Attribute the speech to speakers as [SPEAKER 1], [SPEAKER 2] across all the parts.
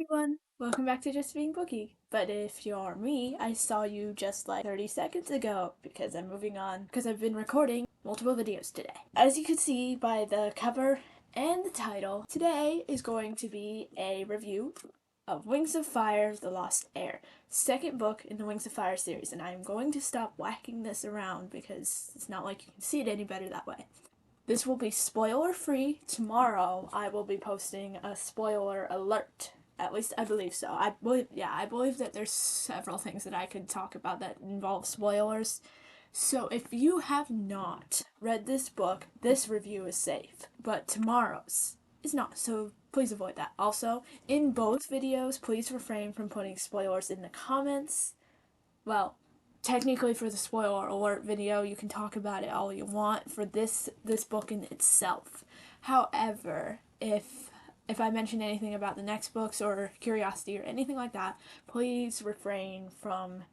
[SPEAKER 1] everyone, welcome back to Just Being Bookie. But if you're me, I saw you just like 30 seconds ago because I'm moving on because I've been recording multiple videos today. As you can see by the cover and the title, today is going to be a review of Wings of Fire: The Lost Heir, second book in the Wings of Fire series, and I'm going to stop whacking this around because it's not like you can see it any better that way. This will be spoiler free. Tomorrow I will be posting a spoiler alert. At least I believe so. I believe that there's several things that I could talk about that involve spoilers. So if you have not read this book, this review is safe. But tomorrow's is not, so please avoid that. Also, in both videos, please refrain from putting spoilers in the comments. Well, technically for the spoiler alert video, you can talk about it all you want for this book in itself. However, if I mention anything about the next books or curiosity or anything like that, please refrain from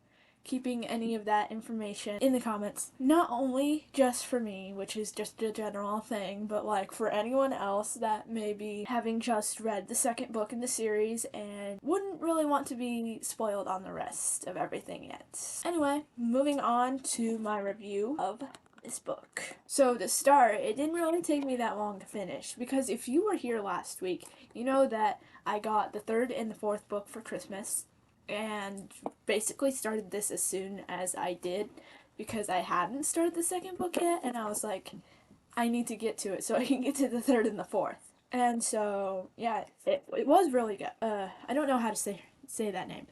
[SPEAKER 1] keeping any of that information in the comments. Not only just for me, which is just a general thing, but like for anyone else that may be having just read the second book in the series and wouldn't really want to be spoiled on the rest of everything yet. Anyway, moving on to my review of this book. So to start, it didn't really take me that long to finish, because if you were here last week, you know that I got the third and the fourth book for Christmas, and basically started this as soon as I did, because I hadn't started the second book yet, and I was like, I need to get to it so I can get to the third and the fourth. And so, yeah, it was really good. I don't know how to say that name,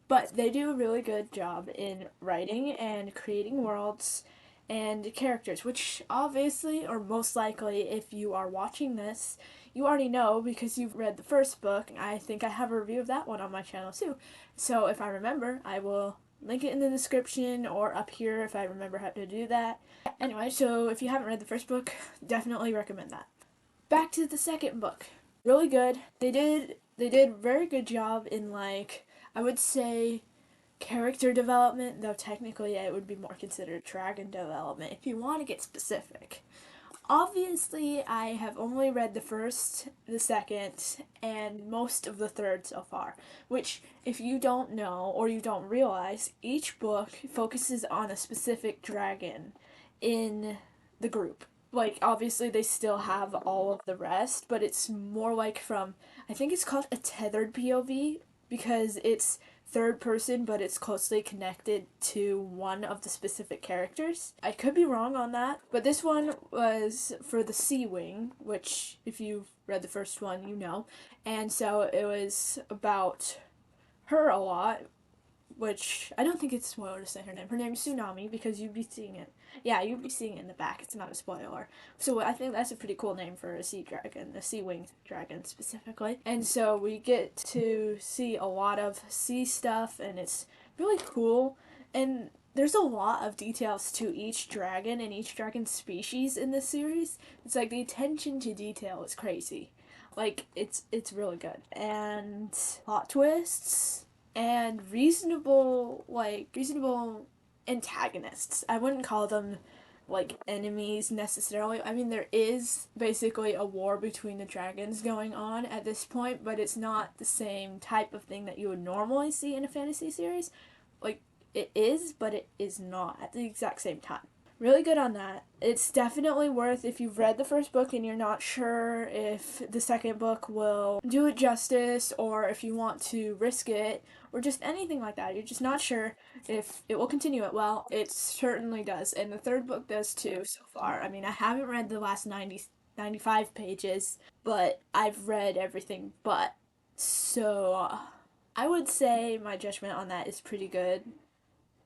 [SPEAKER 1] but they do a really good job in writing and creating worlds and characters, which obviously, or most likely, if you are watching this, you already know because you've read the first book. I think I have a review of that one on my channel too. So if I remember, I will link it in the description or up here if I remember how to do that. Anyway, so if you haven't read the first book, definitely recommend that. Back to the second book. Really good. They did a very good job in, like, I would say character development, though technically it would be more considered dragon development if you want to get specific. Obviously, I have only read the first, the second, and most of the third so far, which, if you don't know or you don't realize, each book focuses on a specific dragon in the group. Like, obviously, they still have all of the rest, but it's more like from, I think it's called a tethered POV, because it's third person, but it's closely connected to one of the specific characters. I could be wrong on that, but this one was for the Sea Wing, which, if you've read the first one, you know. And so it was about her a lot, which I don't think it's a spoiler to say her name. Her name is Tsunami, because you'd be seeing it. Yeah, you'd be seeing it in the back. It's not a spoiler. So I think that's a pretty cool name for a sea dragon, a sea winged dragon specifically. And so we get to see a lot of sea stuff, and it's really cool. And there's a lot of details to each dragon and each dragon species in this series. It's like the attention to detail is crazy. Like, it's really good. And plot twists and reasonable antagonists. I wouldn't call them like enemies necessarily. I mean, there is basically a war between the dragons going on at this point, but it's not the same type of thing that you would normally see in a fantasy series. Like, it is, but it is not at the exact same time. Really good on that. It's definitely worth, if you've read the first book and you're not sure if the second book will do it justice, or if you want to risk it, or just anything like that. You're just not sure if it will continue it. Well, it certainly does, and the third book does too so far. I mean, I haven't read the last 95 pages, but I've read everything but. So I would say my judgment on that is pretty good,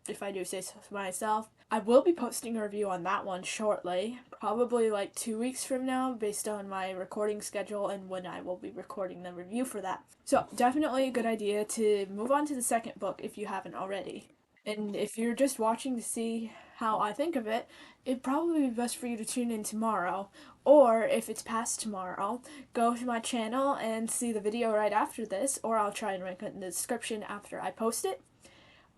[SPEAKER 1] if I do say so myself. I will be posting a review on that one shortly, probably like 2 weeks from now, based on my recording schedule and when I will be recording the review for that. So definitely a good idea to move on to the second book if you haven't already. And if you're just watching to see how I think of it, it'd probably be best for you to tune in tomorrow. Or if it's past tomorrow, go to my channel and see the video right after this, or I'll try and link it in the description after I post it.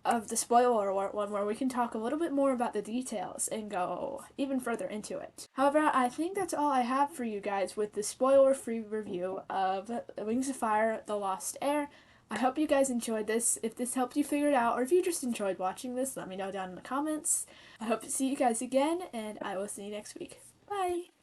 [SPEAKER 1] of the spoiler alert one where we can talk a little bit more about the details and go even further into it. However, I think that's all I have for you guys with the spoiler-free review of Wings of Fire: The Lost Heir. I hope you guys enjoyed this. If this helped you figure it out, or if you just enjoyed watching this, let me know down in the comments. I hope to see you guys again, and I will see you next week. Bye!